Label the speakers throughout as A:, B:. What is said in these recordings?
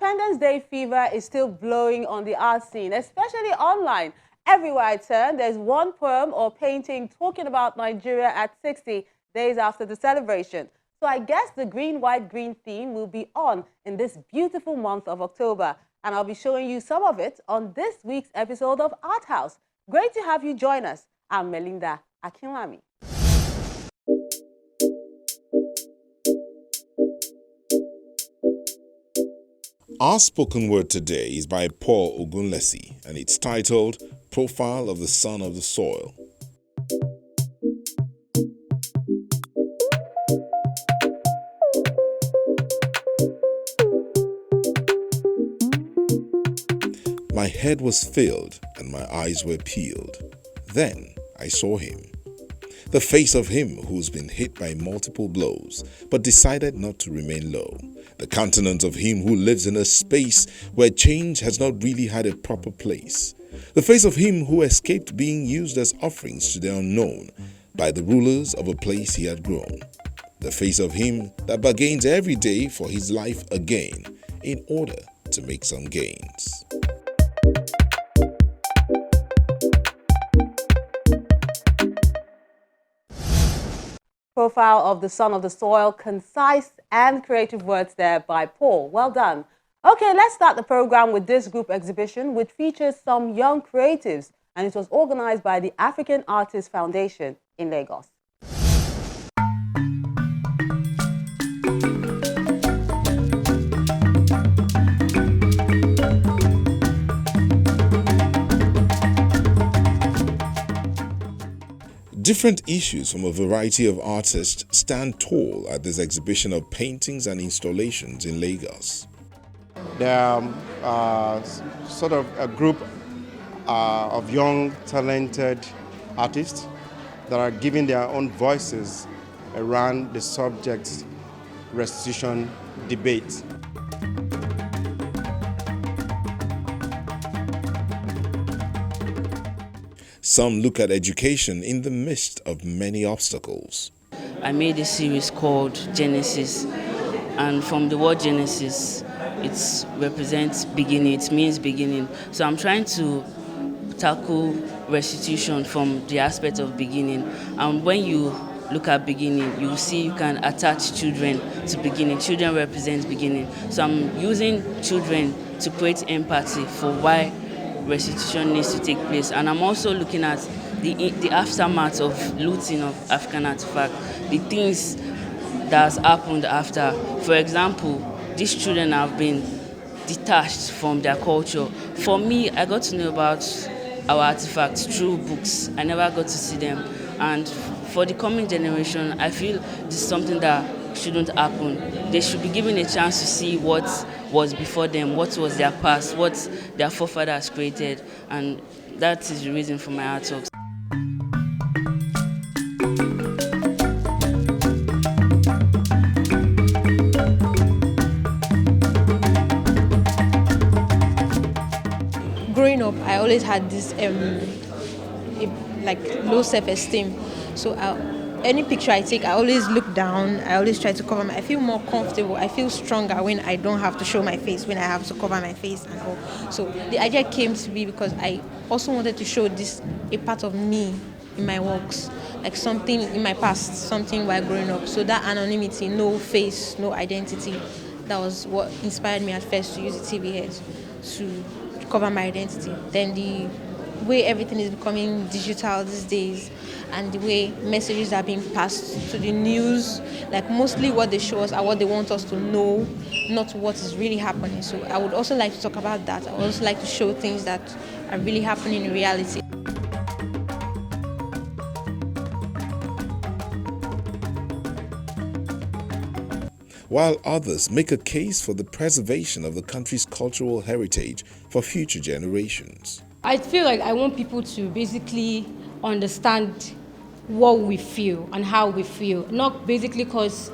A: Independence Day fever is still blowing on the art scene, especially online. Everywhere I turn, there's one poem or painting talking about Nigeria at 60 days after the celebration. So I guess the green, white, green theme will be on in this beautiful month of October. And I'll be showing you some of it on this week's episode of Art House. Great to have you join us. I'm Melinda Akinlami.
B: Our spoken word today is by Paul Ogunlesi, and it's titled Profile of the Son of the Soil. My head was filled and my eyes were peeled. Then I saw him. The face of him who's been hit by multiple blows, but decided not to remain low. The countenance of him who lives in a space where change has not really had a proper place. The face of him who escaped being used as offerings to the unknown by the rulers of a place he had grown. The face of him that bargains every day for his life again in order to make some gains.
A: Profile of the Son of the Soil, concise and creative words there by Paul. Well done. Okay, let's start the program with this group exhibition, which features some young creatives, and it was organized by the African Artists Foundation in Lagos.
B: Different issues from a variety of artists stand tall at this exhibition of paintings and installations in Lagos.
C: They are sort of a group of young, talented artists that are giving their own voices around the subject restitution debate.
B: Some look at education in the midst of many obstacles.
D: I made a series called Genesis, and from the word Genesis, it represents beginning, it means beginning. So I'm trying to tackle restitution from the aspect of beginning. And when you look at beginning, you see you can attach children to beginning. Children represent beginning. So I'm using children to create empathy for why restitution needs to take place, and I'm also looking at the aftermath of looting of African artifacts, the things that has happened after. For example, these children have been detached from their culture. For me, I got to know about our artifacts through books. I never got to see them, and for the coming generation, I feel this is something that shouldn't happen. They should be given a chance to see what was before them, what was their past, what their forefathers created, and that is the reason for my art talks.
E: Growing up, I always had this low self-esteem. So any picture I take, I always look down. I always try to cover I feel more comfortable. I feel stronger when I don't have to show my face, when I have to cover my face and all. So the idea came to be because I also wanted to show a part of me in my works, like something in my past, something while growing up. So that anonymity, no face, no identity, that was what inspired me at first to use the TV head to cover my identity. Then the way everything is becoming digital these days, and the way messages are being passed to the news, like mostly what they show us are what they want us to know, not what is really happening. So I would also like to talk about that. I would also like to show things that are really happening in reality.
B: While others make a case for the preservation of the country's cultural heritage for future generations.
F: I feel like I want people to basically understand what we feel and how we feel, not basically because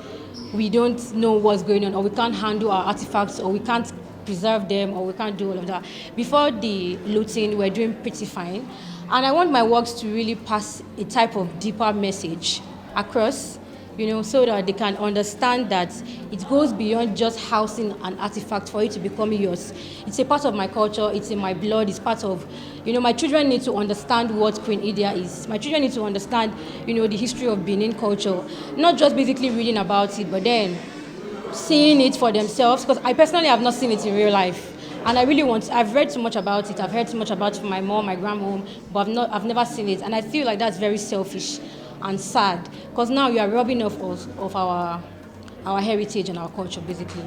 F: we don't know what's going on or we can't handle our artifacts or we can't preserve them or we can't do all of that. Before the looting, we're doing pretty fine, and I want my works to really pass a type of deeper message across so that they can understand that it goes beyond just housing an artifact for it to become yours. It's a part of my culture, it's in my blood, it's part of, my children need to understand what Queen Idia is. My children need to understand, the history of Benin culture, not just basically reading about it, but then seeing it for themselves, because I personally have not seen it in real life. And I've read so much about it, I've heard so much about it from my mom, my grandmom, but I've never seen it. And I feel like that's very selfish and sad, because now you are robbing us of our heritage and our culture, basically.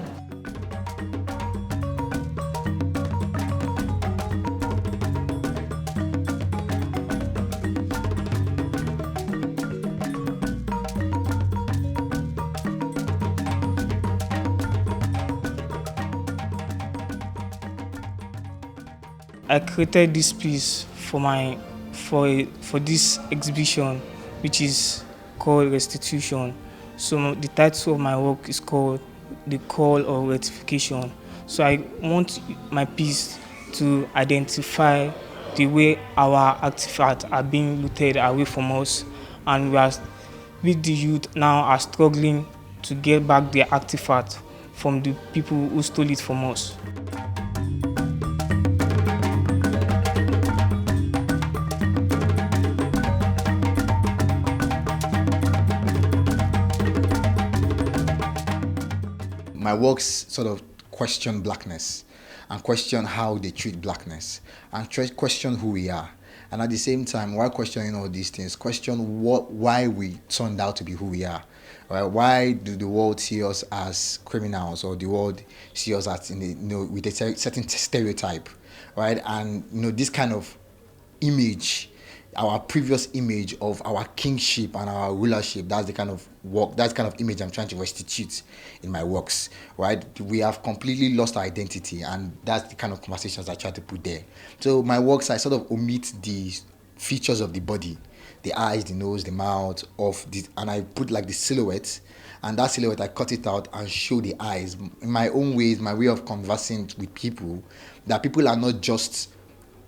G: I created this piece for this exhibition, which is called Restitution. So the title of my work is called The Call of Rectification. So I want my piece to identify the way our artifacts are being looted away from us, and we the youth now are struggling to get back their artifacts from the people who stole it from us.
H: My works sort of question blackness and question how they treat blackness and question who we are. And at the same time, while questioning all these things, question why we turned out to be who we are. Right? Why do the world see us as criminals, or the world see us as with a certain stereotype, right? And this kind of image, our previous image of our kingship and our rulership, that's the kind of work, that's the kind of image I'm trying to restitute in my works, right? We have completely lost our identity, and that's the kind of conversations I try to put there. So my works, I sort of omit the features of the body, the eyes, the nose, the mouth, and I put like the silhouette, and that silhouette I cut it out and show the eyes. In my own ways, my way of conversing with people, that people are not just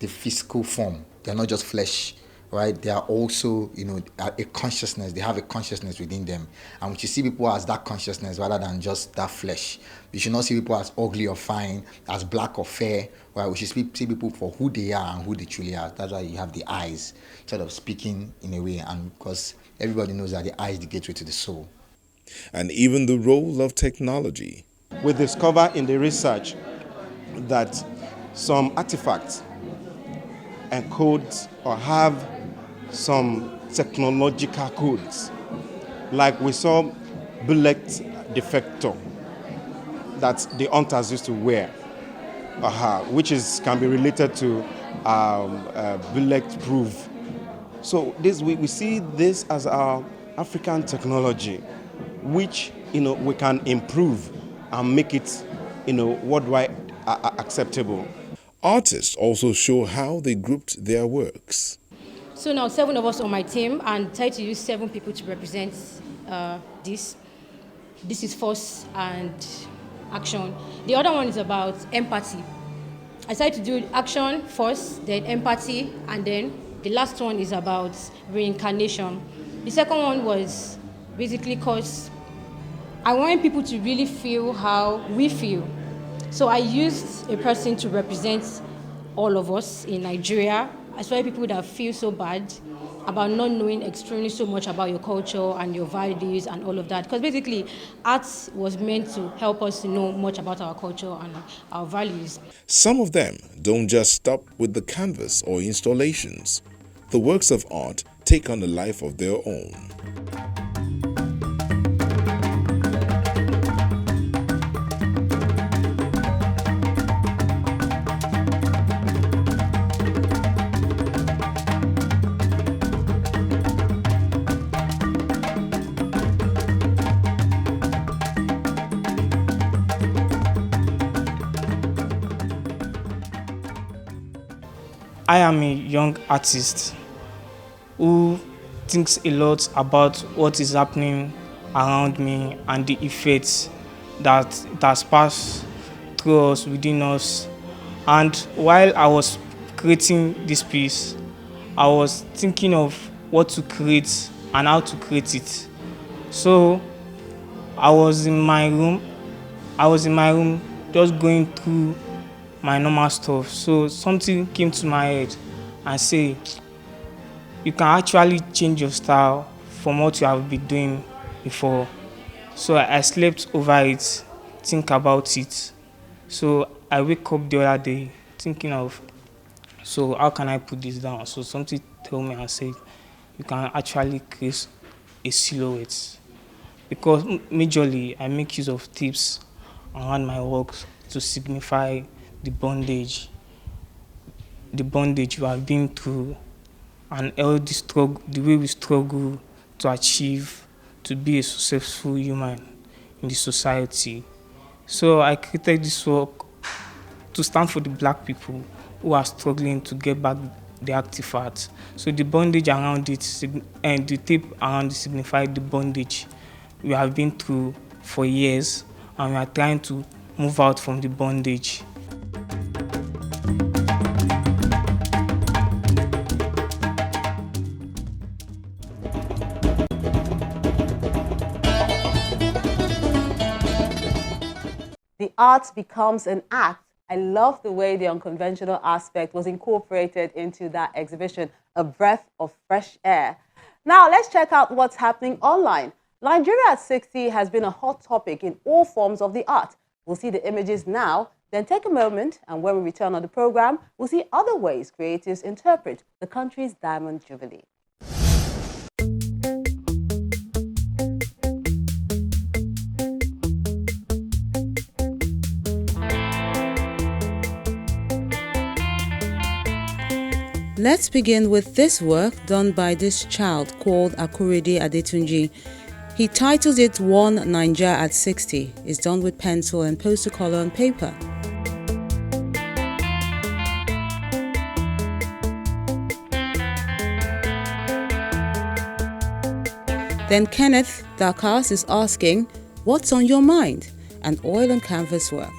H: the physical form, they're not just flesh, right? They are also, a consciousness. They have a consciousness within them. And we should see people as that consciousness rather than just that flesh. We should not see people as ugly or fine, as black or fair, right? We should see people for who they are and who they truly are. That's why you have the eyes sort of speaking in a way, and because everybody knows that the eye is the gateway to the soul.
B: And even the role of technology.
C: We discover in the research that some artifacts encode or have some technological codes. Like we saw bullet defector that the hunters used to wear, which can be related to bulletproof. So we see this as our African technology, which we can improve and make it worldwide acceptable.
B: Artists also show how they grouped their works.
F: So now 7 of us on my team, and try to use 7 people to represent this. This is force and action. The other one is about empathy. I tried to do action first, then empathy, and then the last one is about reincarnation. The second one was basically because I wanted people to really feel how we feel. So I used a person to represent all of us in Nigeria, especially people that feel so bad about not knowing extremely so much about your culture and your values and all of that. Because basically, art was meant to help us to know much about our culture and our values.
B: Some of them don't just stop with the canvas or installations. The works of art take on a life of their own.
G: I am a young artist who thinks a lot about what is happening around me and the effects that it has passed through us, within us. And while I was creating this piece, I was thinking of what to create and how to create it. So I was in my room. Just going through my normal stuff. So something came to my head and say, you can actually change your style from what you have been doing before. So I slept over it, think about it. So I wake up the other day thinking of, so how can I put this down? So something told me and said, you can actually create a silhouette. Because majorly I make use of tips around my work to signify the bondage you have been through, and all the way we struggle to achieve, to be a successful human in the society. So I created this work to stand for the black people who are struggling to get back the artifacts. So the bondage around it and the tape around it signified the bondage we have been through for years, and we are trying to move out from the bondage.
A: The art becomes an act. I love the way the unconventional aspect was incorporated into that exhibition, a breath of fresh air. Now, let's check out what's happening online. Nigeria at 60 has been a hot topic in all forms of the art. We'll see the images now, then take a moment, and when we return on the program, we'll see other ways creatives interpret the country's Diamond Jubilee. Let's begin with this work done by this child called Akorede Adetunji. He titles it One Naija at 60. It's done with pencil and poster color on paper. Then Kenneth Dakas is asking, what's on your mind? An oil and canvas work.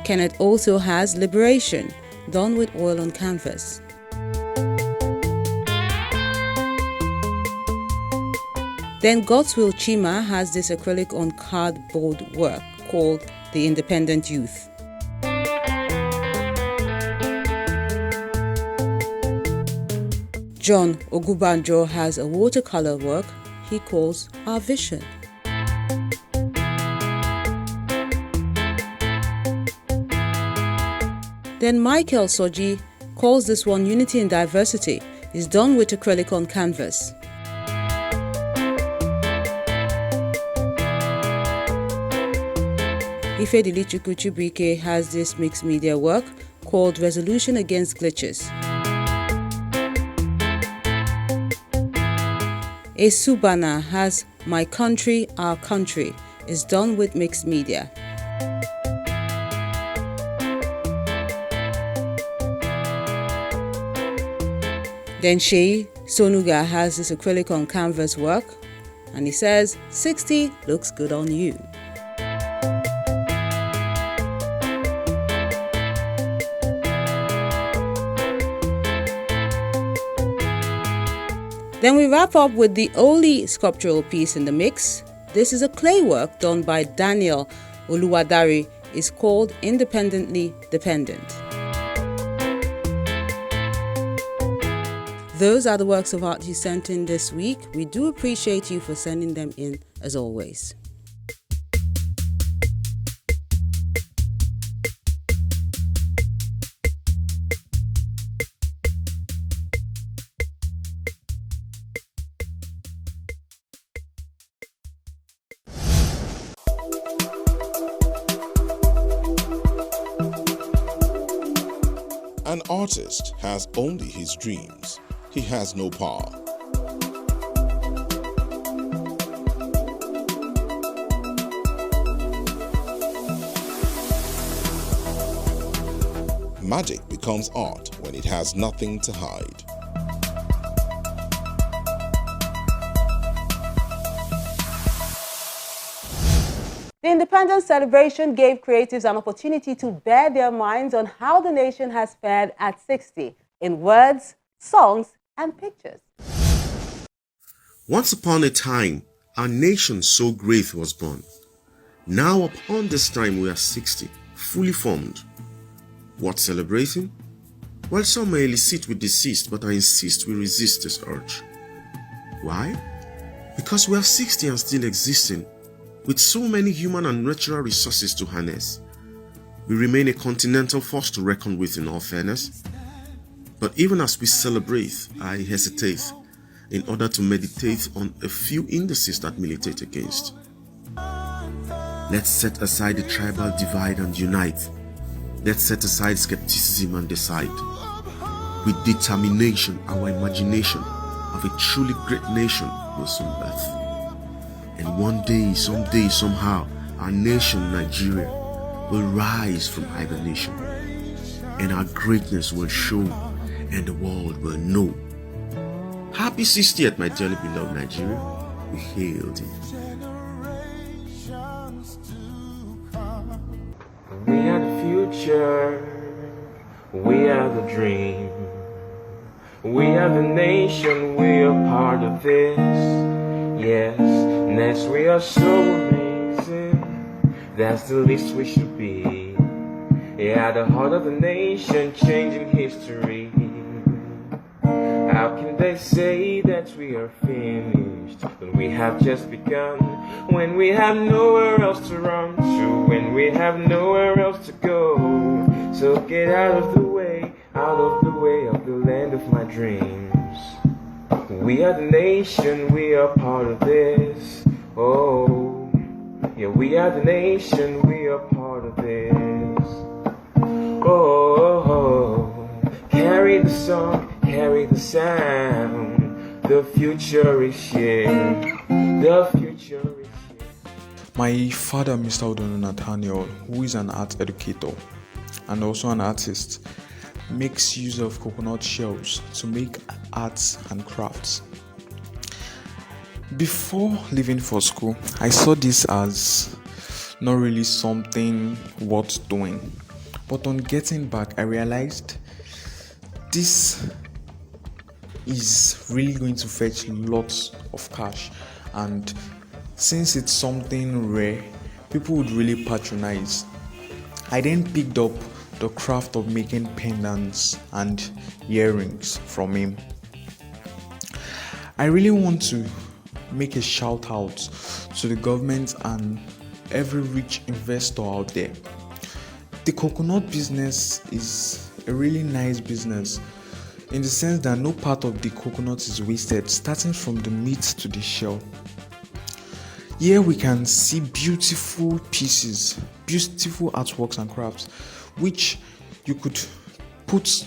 A: Kenneth also has Liberation, done with oil on canvas. Then Godswill Chima has this acrylic on cardboard work called The Independent Youth. John Ogubanjo has a watercolor work he calls Our Vision. Then Michael Soji calls this one Unity in Diversity. It's done with acrylic on canvas. Ifedili Chukwuchibuike has this mixed media work called Resolution Against Glitches. Esubana has My Country, Our Country. It's done with mixed media. Then Shei Sonuga has this acrylic on canvas work, and he says, 60 looks good on you. Then we wrap up with the only sculptural piece in the mix. This is a clay work done by Daniel Oluwadari. It's called Independently Dependent. Those are the works of art you sent in this week. We do appreciate you for sending them in, as always.
B: An artist has only his dreams. He has no power. Magic becomes art when it has nothing to hide.
A: The Independence celebration gave creatives an opportunity to bare their minds on how the nation has fared at 60. in words, songs, and pictures.
I: Once upon a time, our nation so great was born. Now upon this time we are 60, fully formed. What celebrating? Well, some may elicit with deceased, but I insist we resist this urge. Why? Because we are 60 and still existing, with so many human and natural resources to harness. We remain a continental force to reckon with in all fairness. But even as we celebrate, I hesitate in order to meditate on a few indices that militate against. Let's set aside the tribal divide and unite. Let's set aside skepticism and decide. With determination, our imagination of a truly great nation will soon birth. And one day, someday, somehow, our nation, Nigeria, will rise from hibernation. And our greatness will show, and the world will know. Happy 60th, my dearly beloved Nigeria. We hail thee.
J: We are the future, we are the dream. We are the nation, we are part of this. Yes, next we are so amazing. That's the least we should be. Yeah, the heart of the nation, changing history. How can they say that we are finished when we have just begun? When we have nowhere else to run to, when we have nowhere else to go. So get out of the way of the land of my dreams. We are the nation, we are part of this. Oh, yeah, we are the nation, we are part of this. Oh, carry the song, carry the sound. The future is here. The future is here.
K: My father, Mr. Odono Nathaniel, who is an art educator and also an artist, makes use of coconut shells to make arts and crafts. Before leaving for school, I saw this as not really something worth doing. But on getting back, I realized this is really going to fetch lots of cash, and since it's something rare, people would really patronize. I then picked up the craft of making pendants and earrings from him. I really want to make a shout out to the government and every rich investor out there. The coconut business is a really nice business in the sense that no part of the coconut is wasted, starting from the meat to the shell. Here we can see beautiful pieces, beautiful artworks and crafts, which you could put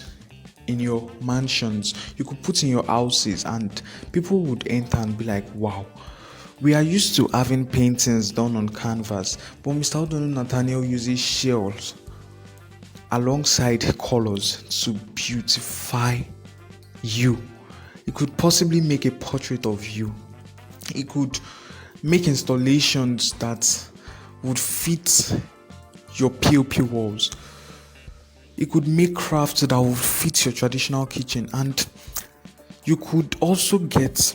K: in your mansions, you could put in your houses, and people would enter and be like, wow, we are used to having paintings done on canvas, but Mr. Odono Nathaniel uses shells alongside colors to beautify you. It could possibly make a portrait of you. It could make installations that would fit your POP walls. It could make crafts that would fit your traditional kitchen, and you could also get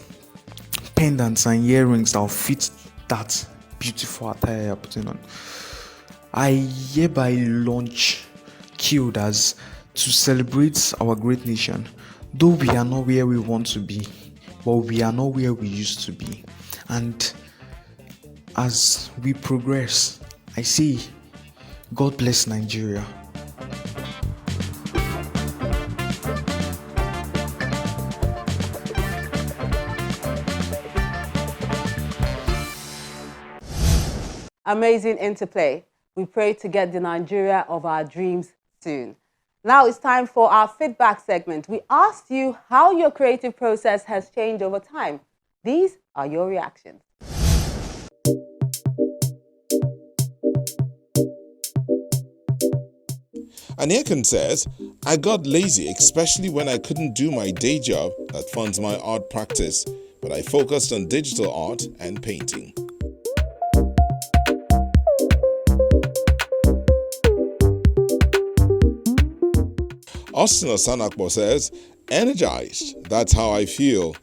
K: pendants and earrings that will fit that beautiful attire you're putting on. I hereby launch Killed as to celebrate our great nation. Though we are not where we want to be, but we are not where we used to be. And as we progress, I say, God bless Nigeria.
A: Amazing interplay. We pray to get the Nigeria of our dreams soon. Now it's time for our feedback segment. We asked you how your creative process has changed over time. These are your reactions.
B: Aniakan says, I got lazy, especially when I couldn't do my day job that funds my art practice, but I focused on digital art and painting. Austin Osanakbo says, energized, that's how I feel.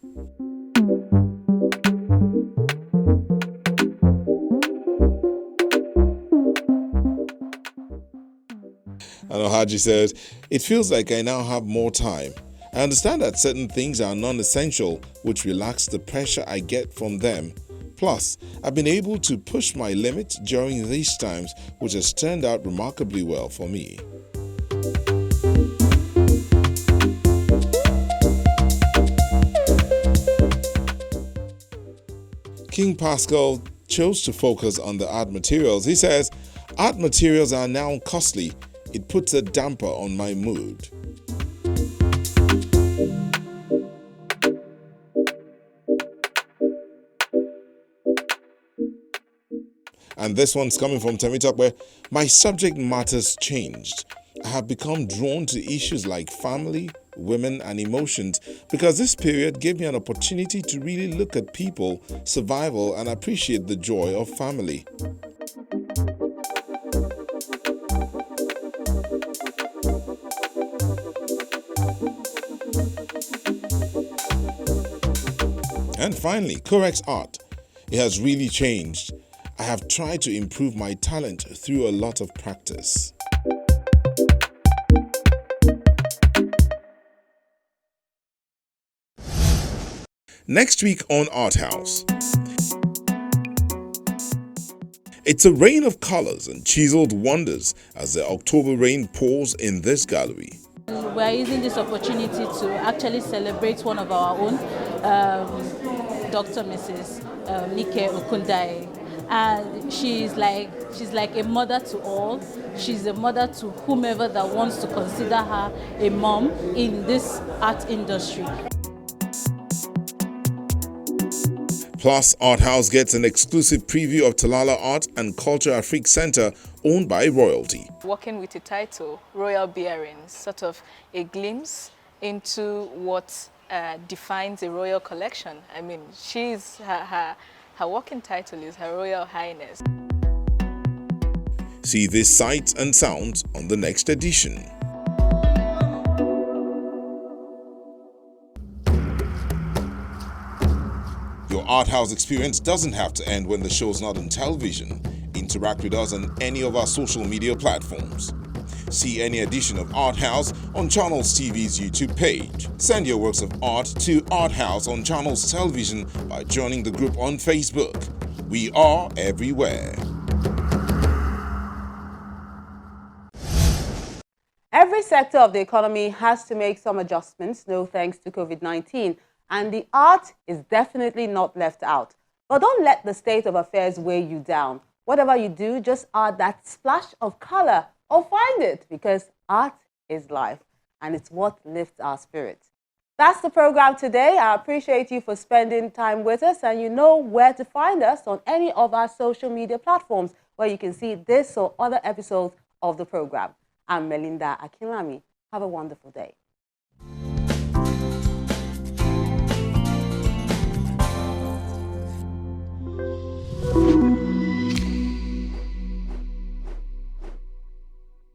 B: And Ohaji says, it feels like I now have more time. I understand that certain things are non-essential, which relax the pressure I get from them. Plus, I've been able to push my limits during these times, which has turned out remarkably well for me. King Pascal chose to focus on the art materials. He says, art materials are now costly. It puts a damper on my mood. And this one's coming from Temitokwe. My subject matters changed. I have become drawn to issues like family, women, and emotions because this period gave me an opportunity to really look at people, survival, and appreciate the joy of family. And finally, Korek's art. It has really changed. I have tried to improve my talent through a lot of practice. Next week on ArtHouse. It's a rain of colors and chiseled wonders as the October rain pours in this gallery.
L: We're using this opportunity to actually celebrate one of our own, Dr. Mrs. Nike Okundai. And she's like a mother to all. She's a mother to whomever that wants to consider her a mom in this art industry.
B: Plus, ArtHouse gets an exclusive preview of Talala Art and Culture Afrique Center owned by royalty.
M: Working with the title, Royal Bearings, sort of a glimpse into what defines a royal collection. I mean, her working title is Her Royal Highness.
B: See these sights and sounds on the next edition. Your ArtHouse experience doesn't have to end when the show's not on television. Interact with us on any of our social media platforms. See any edition of ArtHouse on Channels TV's YouTube page. Send your works of art to ArtHouse on Channels Television by joining the group on Facebook. We are everywhere.
A: Every sector of the economy has to make some adjustments, no thanks to COVID-19, and the art is definitely not left out. But don't let the state of affairs weigh you down. Whatever you do, just add that splash of color or find it, because art is life and it's what lifts our spirits. That's the program today. I appreciate you for spending time with us, and you know where to find us on any of our social media platforms where you can see this or other episodes of the program. I'm Melinda Akinlami. Have a wonderful day.